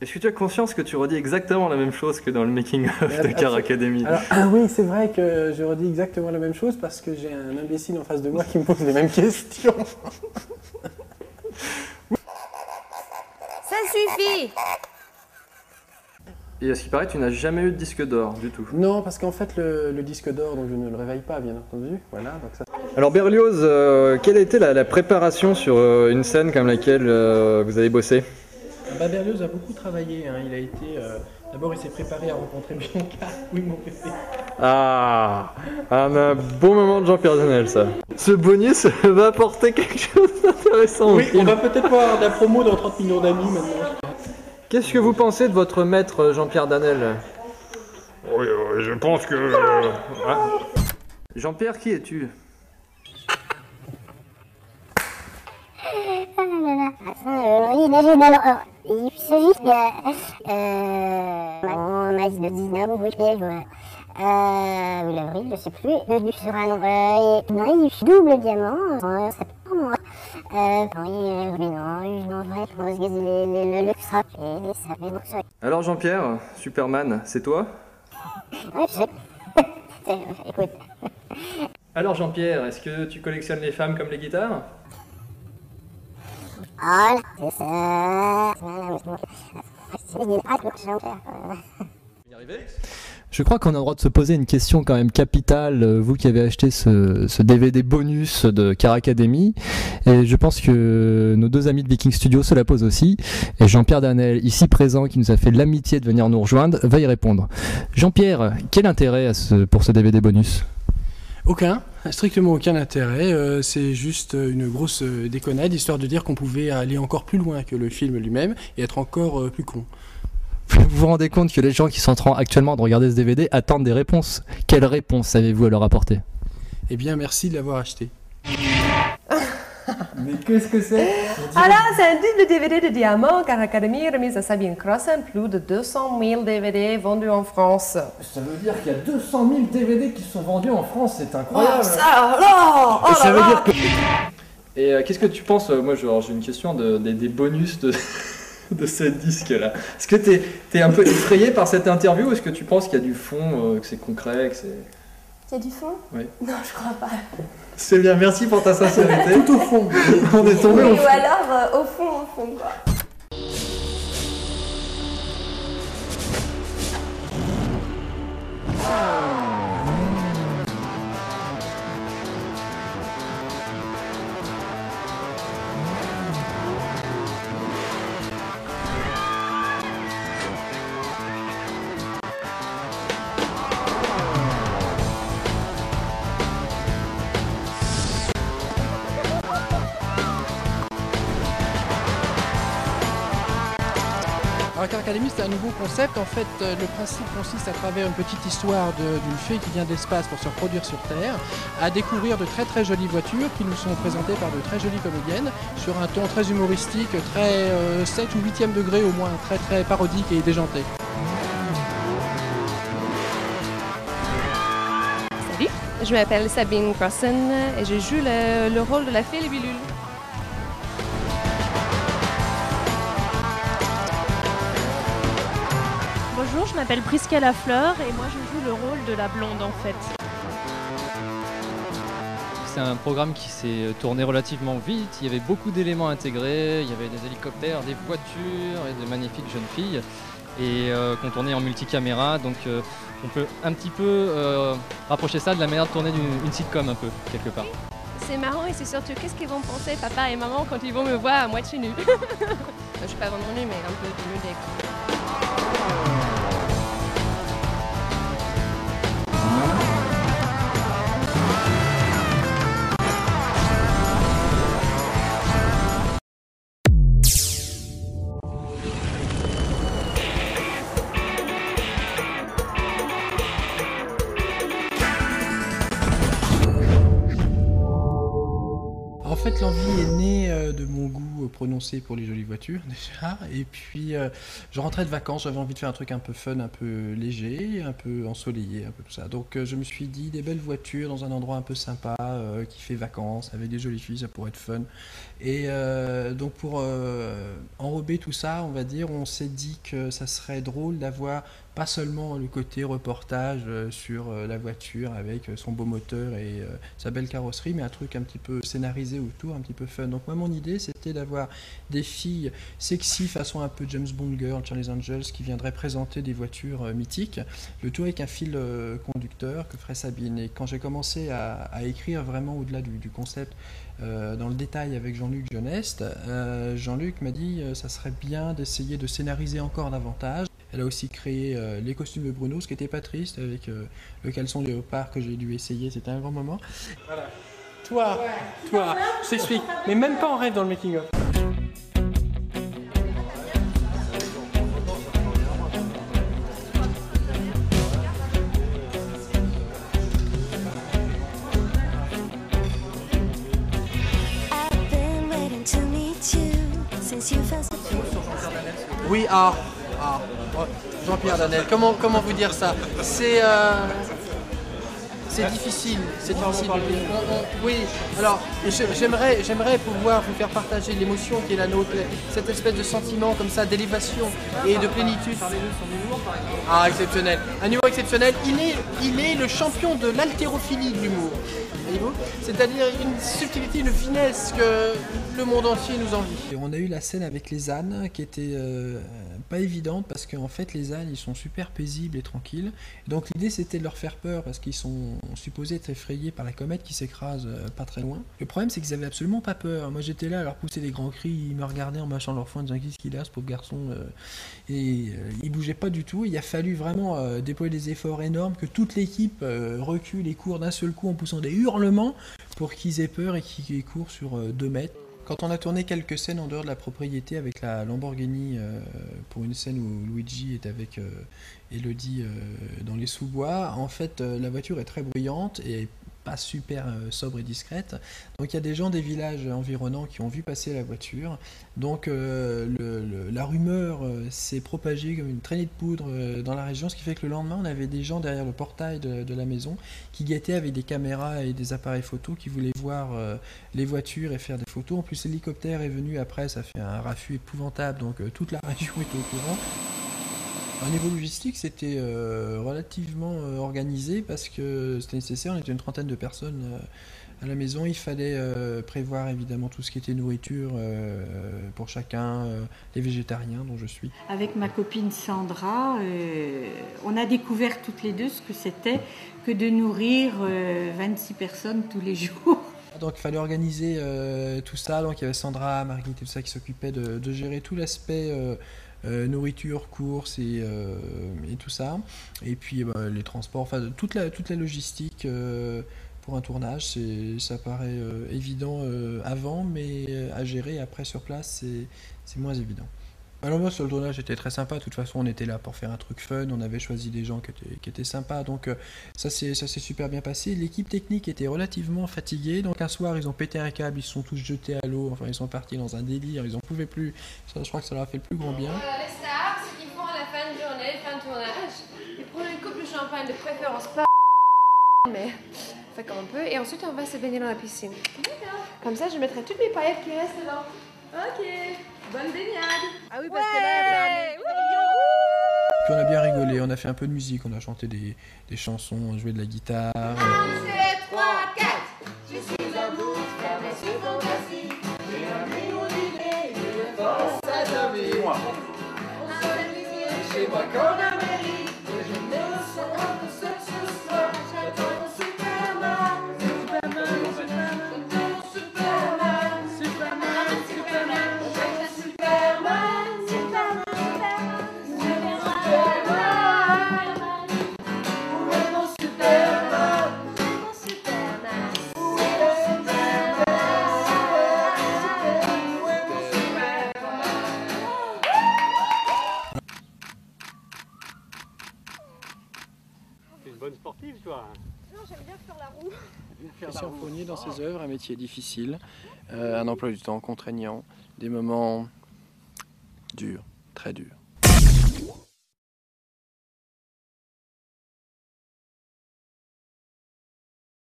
Est-ce que tu as conscience que tu redis exactement la même chose que dans le making-of de Car Academy? Alors, oui, c'est vrai que je redis exactement la même chose parce que j'ai un imbécile en face de moi qui me pose les mêmes questions. Ça suffit! Et à ce qui paraît, tu n'as jamais eu de disque d'or du tout. Non, parce qu'en fait, le disque d'or, donc je ne le réveille pas, bien entendu. Voilà, donc ça... Alors Berlioz, quelle a été la préparation sur une scène comme laquelle vous avez bossé? Berlioz a beaucoup travaillé, hein. Il a été... D'abord, il s'est préparé à rencontrer Bianca. Oui, mon bébé. Ah, un beau moment de Jean-Pierre Danel, ça. Ce bonus va apporter quelque chose d'intéressant. Oui, on va peut-être pas avoir de la promo dans 30 millions d'amis maintenant. Qu'est-ce que vous pensez de votre maître Jean-Pierre Danel? Oui, je pense que... Jean-Pierre, qui es-tu? Il s'agit en mars de 19, ou l'avril, je sais plus, sur un double diamant, c'est pas moi. Le frappé, ça fait beaucoup ça. Alors Jean-Pierre, Superman, c'est toi? Oui, je sais. Écoute. Alors Jean-Pierre, est-ce que tu collectionnes les femmes comme les guitares? Oh là, c'est ça. Je crois qu'on a le droit de se poser une question quand même capitale, vous qui avez acheté ce DVD bonus de Car Academy, et je pense que nos deux amis de Viking Studio se la posent aussi, et Jean-Pierre Danel, ici présent, qui nous a fait l'amitié de venir nous rejoindre, va y répondre. Jean-Pierre, quel intérêt pour ce DVD bonus? Aucun, strictement aucun intérêt, c'est juste une grosse déconnade, histoire de dire qu'on pouvait aller encore plus loin que le film lui-même et être encore plus con. Vous vous rendez compte que les gens qui sont en train actuellement de regarder ce DVD attendent des réponses? Quelles réponses avez-vous à leur apporter? Eh bien, merci de l'avoir acheté. Mais qu'est-ce que c'est? Alors, c'est un double DVD de diamant Car Academy remise à Sabine Crossen, plus de 200 000 DVD vendus en France. Ça veut dire qu'il y a 200 000 DVD qui sont vendus en France, c'est incroyable. Oh, ça alors! Oh ça là veut là. dire que... Et qu'est-ce que tu penses, moi j'ai une question des bonus de ce disque-là. Est-ce que t'es un peu effrayé par cette interview ou est-ce que tu penses qu'il y a du fond, que c'est concret, que c'est... Il y a du fond? Oui. Non, je crois pas. C'est bien, merci pour ta sincérité. Tout au fond. On est tombé Oui, au ou fond. alors au fond quoi. Alors, Car Academy, c'est un nouveau concept. En fait, le principe consiste à travers une petite histoire d'une fée qui vient d'espace pour se reproduire sur Terre, à découvrir de très très jolies voitures qui nous sont présentées par de très jolies comédiennes, sur un ton très humoristique, très 7 ou 8e degré au moins, très très parodique et déjanté. Salut, je m'appelle Sabine Crossen et je joue le rôle de la fée Libellule. Bonjour, je m'appelle Prisca Lafleur et moi je joue le rôle de la blonde en fait. C'est un programme qui s'est tourné relativement vite, il y avait beaucoup d'éléments intégrés, il y avait des hélicoptères, des voitures et de magnifiques jeunes filles et qu'on tournait en multicaméra, donc on peut un petit peu rapprocher ça de la manière de tourner d'une sitcom un peu, quelque part. C'est marrant et c'est surtout qu'est-ce qu'ils vont penser papa et maman quand ils vont me voir à moitié nue. Je suis pas vraiment nue mais un peu dénudée. En fait, l'envie est née de mon goût prononcé pour les jolies voitures déjà. Et puis je rentrais de vacances, j'avais envie de faire un truc un peu fun, un peu léger, un peu ensoleillé, un peu tout ça. Donc je me suis dit des belles voitures dans un endroit un peu sympa, qui fait vacances, avec des jolies filles, ça pourrait être fun. Et donc pour enrober tout ça, on va dire, on s'est dit que ça serait drôle d'avoir pas seulement le côté reportage sur la voiture avec son beau moteur et sa belle carrosserie, mais un truc un petit peu scénarisé autour, un petit peu fun. Donc moi mon idée c'était d'avoir des filles sexy façon un peu James Bond Girl, Charlie's Angels, qui viendraient présenter des voitures mythiques, le tout avec un fil conducteur que ferait Sabine. Et quand j'ai commencé à écrire vraiment au-delà du concept, dans le détail avec Jean-Luc Jeuneste, Jean-Luc m'a dit ça serait bien d'essayer de scénariser encore davantage. Elle a aussi créé les costumes de Bruno, ce qui n'était pas triste, avec le caleçon léopard que j'ai dû essayer, c'était un grand moment. Voilà. Toi, je t'explique, mais même pas en rêve dans le making-of. Oui, Jean-Pierre Danel, comment vous dire ça? C'est difficile, oui, alors j'aimerais pouvoir vous faire partager l'émotion qui est la nôtre, cette espèce de sentiment comme ça d'élévation et de plénitude. Ah, exceptionnel, un humour exceptionnel, il est le champion de l'haltérophilie de l'humour, voyez-vous, c'est-à-dire une subtilité, une finesse que le monde entier nous envie. Et on a eu la scène avec les ânes qui était pas évidente parce qu'en fait les ânes ils sont super paisibles et tranquilles. Donc l'idée c'était de leur faire peur parce qu'ils sont supposés être effrayés par la comète qui s'écrase pas très loin. Le problème c'est qu'ils avaient absolument pas peur. Moi j'étais là à leur pousser des grands cris, ils me regardaient en mâchant leur foin en disant qu'est-ce qu'il a ce pauvre garçon, et ils bougeaient pas du tout. Il a fallu vraiment déployer des efforts énormes, que toute l'équipe recule et court d'un seul coup en poussant des hurlements pour qu'ils aient peur et qu'ils courent sur 2 mètres. Quand on a tourné quelques scènes en dehors de la propriété avec la Lamborghini, pour une scène où Luigi est avec Elodie dans les sous-bois, en fait la voiture est très bruyante et pas super sobre et discrète. Donc il y a des gens des villages environnants qui ont vu passer la voiture. Donc la rumeur s'est propagée comme une traînée de poudre dans la région, ce qui fait que le lendemain on avait des gens derrière le portail de la maison qui guettaient avec des caméras et des appareils photos, qui voulaient voir les voitures et faire des photos. En plus l'hélicoptère est venu après, ça fait un raffut épouvantable, donc toute la région était au courant. Au niveau logistique, c'était relativement organisé parce que c'était nécessaire, on était une trentaine de personnes à la maison. Il fallait prévoir évidemment tout ce qui était nourriture pour chacun, les végétariens dont je suis. Avec ma copine Sandra, on a découvert toutes les deux ce que c'était que de nourrir 26 personnes tous les jours. Donc il fallait organiser tout ça, donc il y avait Sandra, Marguerite et tout ça qui s'occupaient de gérer tout l'aspect nourriture, courses et tout ça, et puis les transports, enfin toute la logistique pour un tournage. Ça paraît évident avant, mais à gérer après sur place c'est moins évident. Alors moi sur le tournage était très sympa, de toute façon on était là pour faire un truc fun, on avait choisi des gens qui étaient sympas, donc ça s'est super bien passé. L'équipe technique était relativement fatiguée, donc un soir ils ont pété un câble, ils se sont tous jetés à l'eau, enfin ils sont partis dans un délire, ils en pouvaient plus, ça, je crois que ça leur a fait le plus grand bien. Les stars, ce qu'ils font à la fin de journée, fin de tournage, ils prennent une coupe de champagne, de préférence pas mais on fait comme on peut, et ensuite on va se baigner dans la piscine. Comme ça je mettrai toutes les paillettes qui restent dedans. Ok, bonne baignade. Ah oui, parce que là, puis on a bien rigolé, on a fait un peu de musique, on a chanté des chansons, on jouait de la guitare. 1, 2, 3, 4. Je suis un bout de fermé sur fantasie. J'ai un million d'idées, de force à dormir. Moi. On s'est chez moi qu'en Amérique. Et je me sens un peu seul ce soir. J'attends mon Superman. Bonne sportive, toi. Non, j'aime bien faire la roue. Christian Fournier dans ses œuvres, un métier difficile, un emploi du temps contraignant, des moments durs, très durs.